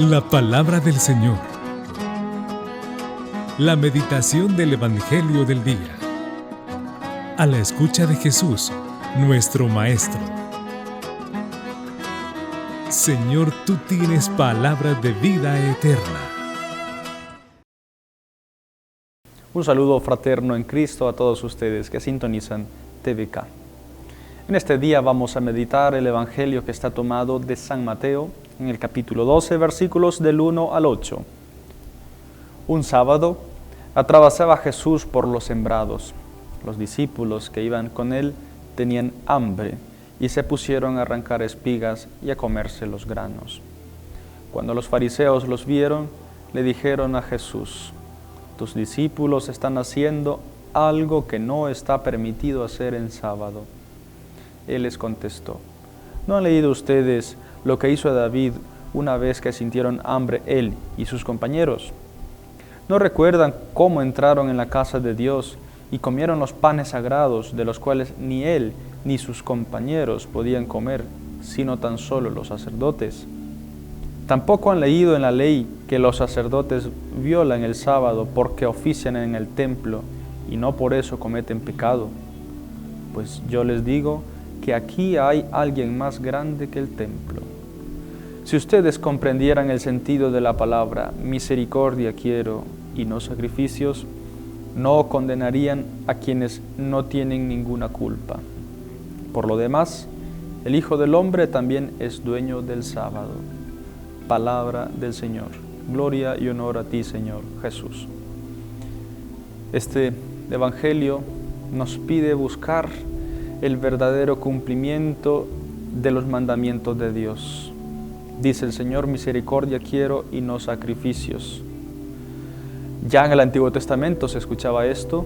La palabra del Señor. La meditación del Evangelio del día. A la escucha de Jesús, nuestro Maestro. Señor, tú tienes palabras de vida eterna. Un saludo fraterno en Cristo a todos ustedes que sintonizan TVK. En este día vamos a meditar el Evangelio que está tomado de San Mateo, en el capítulo 12, versículos del 1 al 8. Un sábado atravesaba Jesús por los sembrados. Los discípulos que iban con él tenían hambre y se pusieron a arrancar espigas y a comerse los granos. Cuando los fariseos los vieron, le dijeron a Jesús: «Tus discípulos están haciendo algo que no está permitido hacer en sábado». Él les contestó: ¿No han leído ustedes lo que hizo David una vez que sintieron hambre él y sus compañeros? ¿No recuerdan cómo entraron en la casa de Dios y comieron los panes sagrados, de los cuales ni él ni sus compañeros podían comer, sino tan solo los sacerdotes? Tampoco han leído en la ley que los sacerdotes violan el sábado porque ofician en el templo y no por eso cometen pecado. Pues yo les digo que aquí hay alguien más grande que el templo. Si ustedes comprendieran el sentido de la palabra misericordia quiero y no sacrificios, no condenarían a quienes no tienen ninguna culpa. Por lo demás, el Hijo del Hombre también es dueño del sábado. Palabra del Señor. Gloria y honor a ti, Señor Jesús. Este Evangelio nos pide buscar el verdadero cumplimiento de los mandamientos de Dios. Dice el Señor: misericordia quiero y no sacrificios. Ya en el Antiguo Testamento se escuchaba esto,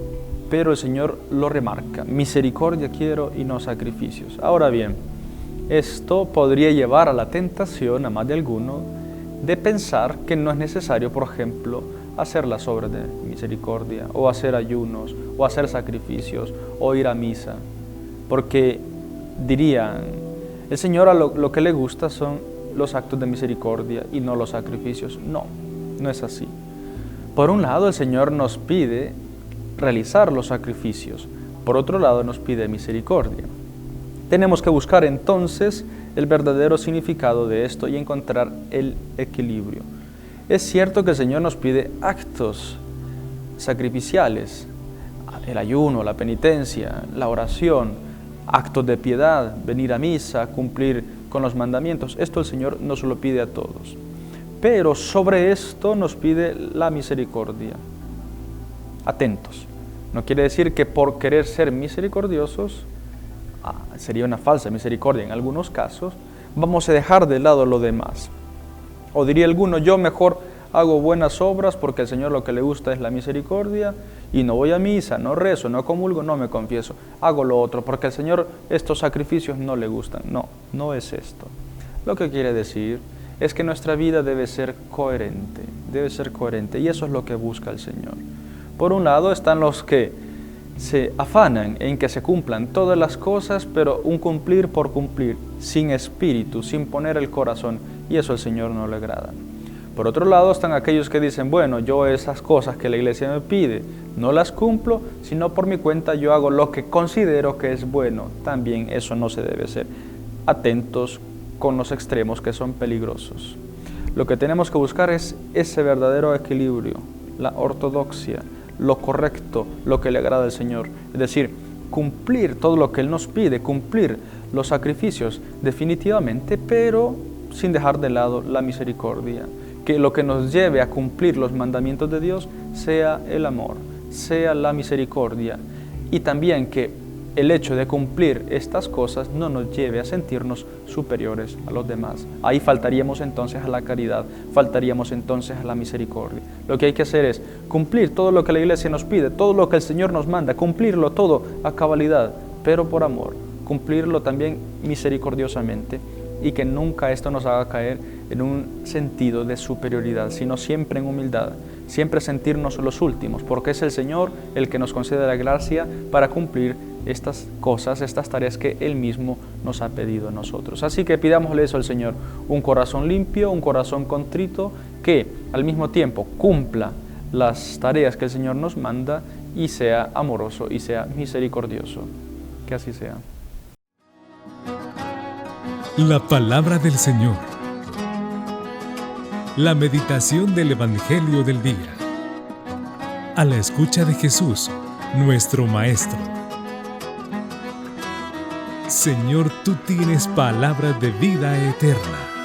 pero el Señor lo remarca: misericordia quiero y no sacrificios. Ahora bien, esto podría llevar a la tentación, a más de alguno, de pensar que no es necesario, por ejemplo, hacer las obras de misericordia, o hacer ayunos, o hacer sacrificios, o ir a misa. Porque dirían, el Señor a lo que le gusta son los actos de misericordia y no los sacrificios. No, no es así. Por un lado, el Señor nos pide realizar los sacrificios. Por otro lado, nos pide misericordia. Tenemos que buscar entonces el verdadero significado de esto y encontrar el equilibrio. Es cierto que el Señor nos pide actos sacrificiales, el ayuno, la penitencia, la oración, actos de piedad, venir a misa, cumplir con los mandamientos. Esto el Señor nos lo pide a todos. Pero sobre esto nos pide la misericordia. Atentos. No quiere decir que por querer ser misericordiosos, sería una falsa misericordia en algunos casos, vamos a dejar de lado lo demás. O diría alguno: yo mejor hago buenas obras porque el Señor lo que le gusta es la misericordia y no voy a misa, no rezo, no comulgo, no me confieso. Hago lo otro porque al Señor estos sacrificios no le gustan. No, no es esto. Lo que quiere decir es que nuestra vida debe ser coherente y eso es lo que busca el Señor. Por un lado están los que se afanan en que se cumplan todas las cosas, pero un cumplir por cumplir, sin espíritu, sin poner el corazón, y eso al Señor no le agrada. Por otro lado están aquellos que dicen: bueno, yo esas cosas que la iglesia me pide no las cumplo, sino por mi cuenta yo hago lo que considero que es bueno. También eso no se debe hacer. Atentos con los extremos que son peligrosos. Lo que tenemos que buscar es ese verdadero equilibrio, la ortodoxia, lo correcto, lo que le agrada al Señor. Es decir, cumplir todo lo que Él nos pide, cumplir los sacrificios definitivamente, pero sin dejar de lado la misericordia. Que lo que nos lleve a cumplir los mandamientos de Dios sea el amor, sea la misericordia, y también que el hecho de cumplir estas cosas no nos lleve a sentirnos superiores a los demás. Ahí faltaríamos entonces a la caridad, faltaríamos entonces a la misericordia. Lo que hay que hacer es cumplir todo lo que la iglesia nos pide, todo lo que el Señor nos manda, cumplirlo todo a cabalidad, pero por amor, cumplirlo también misericordiosamente, y que nunca esto nos haga caer en un sentido de superioridad, sino siempre en humildad, siempre sentirnos los últimos, porque es el Señor el que nos concede la gracia para cumplir estas cosas, estas tareas que Él mismo nos ha pedido a nosotros. Así que pidámosle eso al Señor, un corazón limpio, un corazón contrito, que al mismo tiempo cumpla las tareas que el Señor nos manda y sea amoroso y sea misericordioso. Que así sea. La palabra del Señor. La meditación del Evangelio del día. A la escucha de Jesús, nuestro Maestro. Señor, tú tienes palabra de vida eterna.